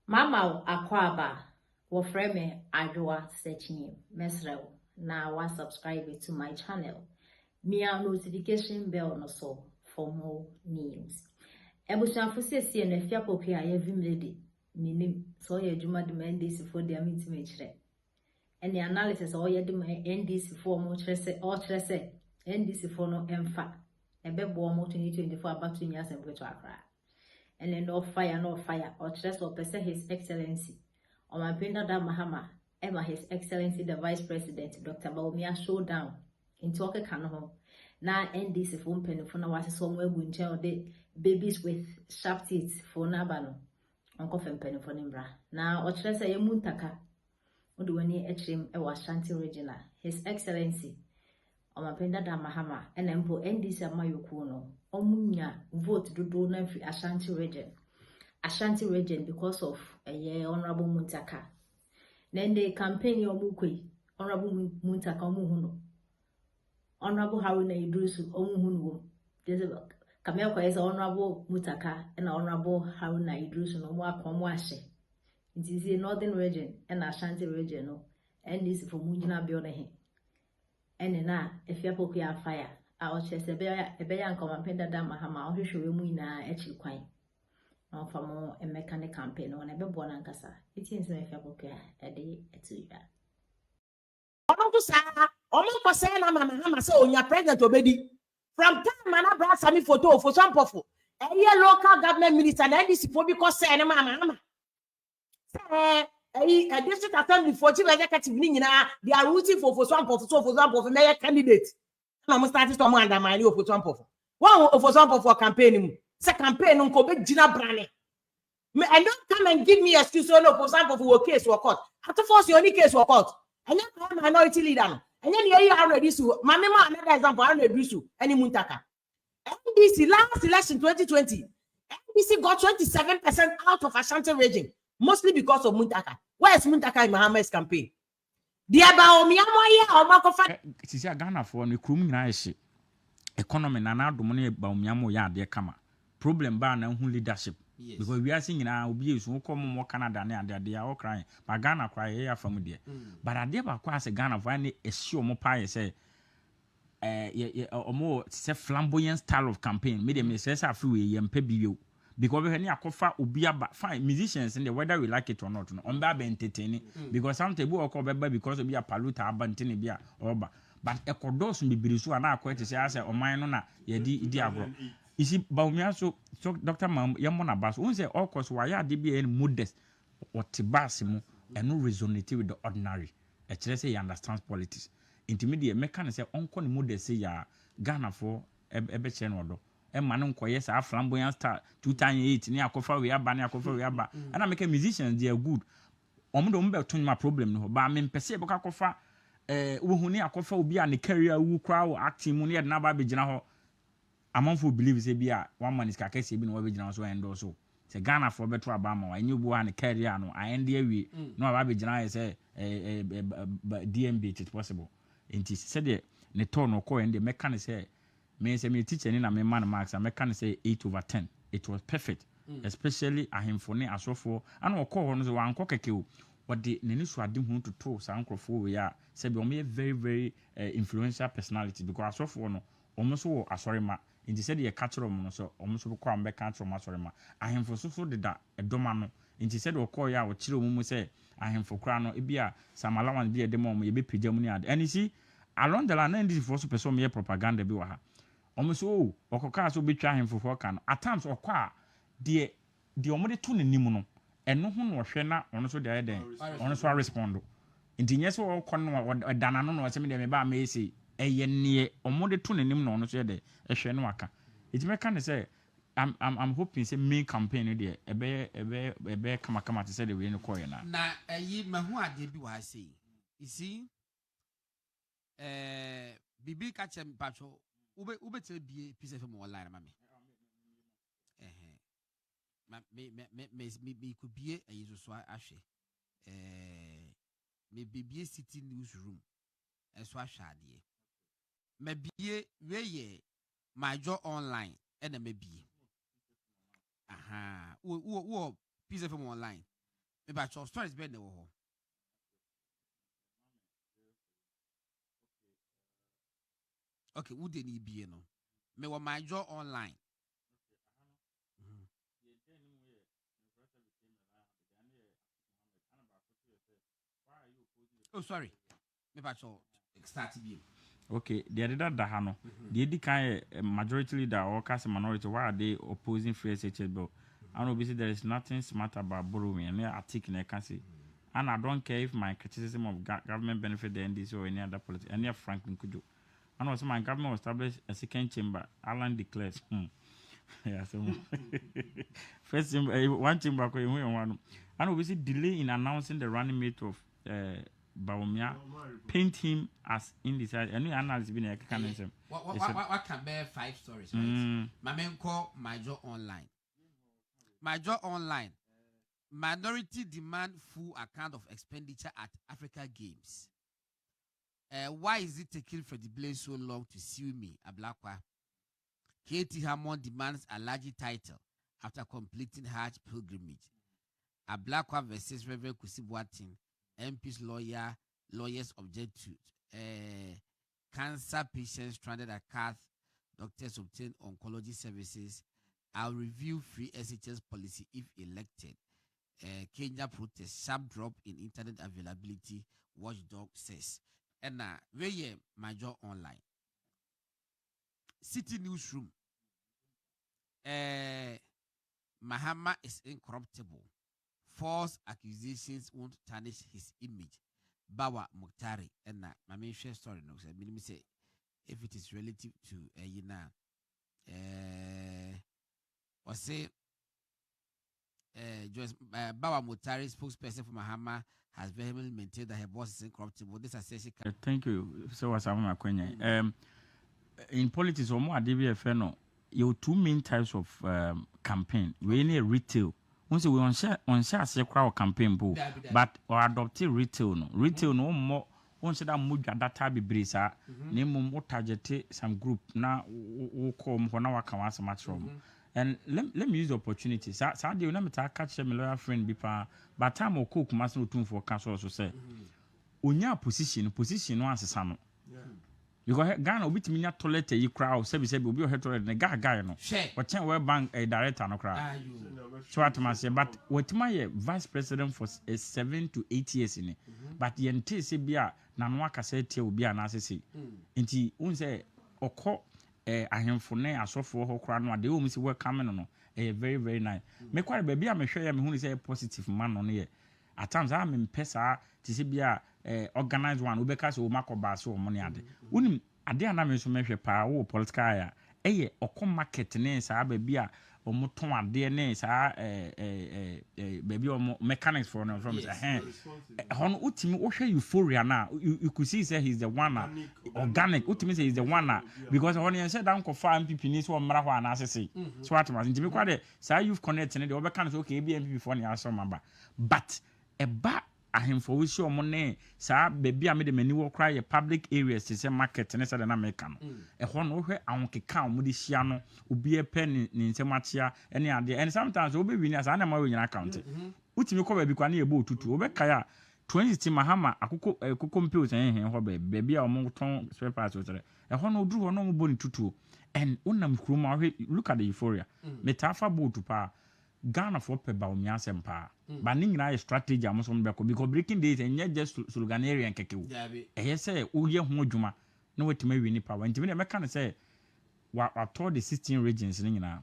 Mama akwaba wofre me adwa searching mesrew na wa subscribe to my channel. Mia notification bell no so for more news. Ebusuafo siesie na fia popi a yevim lady minim so ye adwuma de NDC for dia meeting kire. Any analysis o ye de NDC for mo kire se o kire se NDC for no emfa. Ebebo mo 2024 about 2 years and to akra. And then no fire, or just or person His Excellency, or my brother Mahama, Emma His Excellency the Vice President, Dr. Baumia showdown in Toka Kanoho. Now NDC phone pen for now was somewhere winter or the babies with sharp teeth for Nabano, Uncle Pen for Nimbra. Now, or just a Muntaka, or do any etchim a Ashante regional, His Excellency. Omapenda da Mahama and empo NDC amayokuno omunya vote do na fi Ashanti region because of honorable Muntaka. Then the campaign omukwe honorable Muntaka omuhuno honorable Haruna Idrisu omuhuno kamekwa is honorable Muntaka and honorable Haruna Idrisu no wa kwamwashe. It is the northern region and Ashanti region no NDC for munjina bione. And na if you poke ya fire, I'll chase a bear and come and penda down Mahama, or show you na echi quine. No for more a mechanic campaign on a bebon and cassa. It is if you poke a day at 2 years. Almost say, Mahama, so on your president obedi. From time, man, I brought some photo for some powerful. A year local government minister, and NDC for because say, Mahama. A district assembly for chief executive, they are rooting for some mayor candidate. I'm starting to undermine you for some of one for some for campaigning. Second campaign on Kobe Gina Brane. And don't come and give me a excuse for some of your case or court. After force your only case or court. And then minority leader. And then you are ready to Mamma, another example, I reduce you any Muntaka. NDC last election 2020. NDC got 27% out of Ashante region. Mostly because of Muntaka. Where is Muntaka in Mahama's campaign? The about Miamoya or Makofa? It is a Ghana for the Krum Nice economy and now the money about Miamoya, dear Kama. Problem ban and who leadership. Yes. Because we are seeing our abuse who come more Canada and they are all crying. But Ghana cry here from there. But I never quite a Ghana for any issue more pie say. Or more flamboyant style of campaign. Made them say, I feel and pay you. Because we have to be fine musicians in the whether we like it or not. On that entertaining because some table or cover because we are paluta abantini bia or but a cordos be brisu and I quite say as a minor ye diablo. You see, Baumia so Dr. Yamona Bass won't say all cause why are DBN modest or tibasimo and no resonate with the ordinary. A say he understands politics. Intermediate mechanic say uncle modest say ya Ghana for ebe chen Manon Koyes are flamboyant star 2008 near Kofa we are banner Kofa we are and I make a musicians they are good. Omdo turn my problem no, but I mean Pese Boka Kofa Uhuni Akofa will be an career who crowd acting money at Naba Bijanaho. Among who believes they be a 1 man is Kakesi been original so and also. Say Ghana for better Obama, I knew one career no, I end we no Abijana is a DMB it's possible. And he said the Netono Co and the mechanic say. Me say me teacher in a man marks and I can say 8/10. It was perfect. Especially a him for ne asofo and call on the one cockake. But the Neniswa didn't want to talk Sankrofo we are said be a very influential personality because asofo no almost sorry ma in the said a catcher of monoso almost come back country of Masorima. I am for so did that a domano. In the said or call ya or chill mumu say I am for crown or ibia some allowance be a demo may be pijamuni and you see along the line this for super so mere propaganda be waha. Almost oh, or so be trying for can at times or qua the omode to nimuno, and no one was shena on so the other on so respond. In the yes or con or danano or something they may say a yen omode to nimuno on so the a shenwaka. It's mechanic say I'm hoping say main campaign there a bear come to say the way in the corner. Na ye mahua de bi wa say. You see bibi catch em patrol. Ube tell be piece of online, mammy. Me could be a usual so ashe. Maybe be a city newsroom and swash idea. Maybe ye my job online and a maybe. Aha, piece of online. Me ba cho stories be ne wo ho. Okay, who dey ni bie no? Me wo my jaw online. Oh, sorry. Me ba cho start bie. Okay, the other da no. The edi kan majority leader or cast minority, why are they opposing free SHS bill? And obviously there is nothing smart about borrowing, and I think I can say. And I don't care if my criticism of government benefit the NDC or any other politics, any Franklin could do. And also my government established a second chamber. Alan declares. Yeah, so first chamber, one chamber, one. And obviously delay in announcing the running mate of Baumia, paint him as indecisive. Any analysis been a mechanism. What can bear 5 stories, right? My men call my jaw online. My jaw online. Minority demand full account of expenditure at Africa Games. Why is it taking for the blame so long to sue me, Ablakwa? Katie Hammond demands a large title after completing Hajj pilgrimage. Ablakwa versus Reverend Kusibuatin, MP's lawyers object to cancer patients stranded at Cath, doctors obtain oncology services. I'll review free SHS policy if elected. Kenya protest, sharp drop in internet availability, watchdog says. And now, where my job online. City newsroom. Mahama is incorruptible. False accusations won't tarnish his image. Bawa Muktari. And now, my main share story. No, so I say, if it is relative to or say Bawa Mutari, spokesperson for Mahama, has vehemently maintained that her boss is incorruptible. This assertion. Thank you. So what's my question? In politics, or more DBFN, you two main types of campaign. We need retail. Once we on share crowd campaign, but or adopted retail no. Retail no more. Once that muja data be brisa, name more target some group na who come for now can answer much from. And let me use the opportunity. So you know me catch my lawyer friend bipa, but time or cook must not tune for council also say. Unya position no answer no. Because Ghana with me not toilet you crowd service will be a toilet and guy no. But ten well bank a director no crowd. So what must say, but what my vice president for 7 to 8 years in it. But the NTC be a nanwaka said will be an assessee. Inti unse oko ahemfone asofo ho kra no ade o mi se work coming no very very nice. Me kware baby am hwe ya me hu say positive man no ye. At times I am pesa ti se bia organized one obeka se o makoba so o money ade. Unim ade ana me so mehwe pa wo political aya eye oko market ne sa baby a o moton ade ne sa baby o mechanics for no from say hon utimi wo hwe euphoria na you could see say he's the one organic utimi say he's the one because when you say down ko fa MPP ni so mra ho ana asese so atma ntimi kwa de sa youth connect ne de obeka no so okay MPP for ne aso maba but eba ahemfo we see omo ne sa baby am de mani wo kra ye public areas to say market ne say na make no ho no hwe ahonkeka omo de hia no obi e pen ni nsematia ene ade and sometimes obi wi ni asa na ma we nyina account utimi ko ba bi kwa na ye bo otutu obeka ya 20 Mahama akoko mpeo say ho baby a omo ton spare parts o tere ho no oduru ho no mo bo ni tutu and unam kroma look at the euphoria metafa bo otupa Ghana for pe ba omia sempa ba ni nyina ye strategy am so mbeko because breaking days enye just sloganarian kekewo eye say oye ho adwuma na wetima wi ni power ntimi na meka ne say wa to the 16 regions ni nyina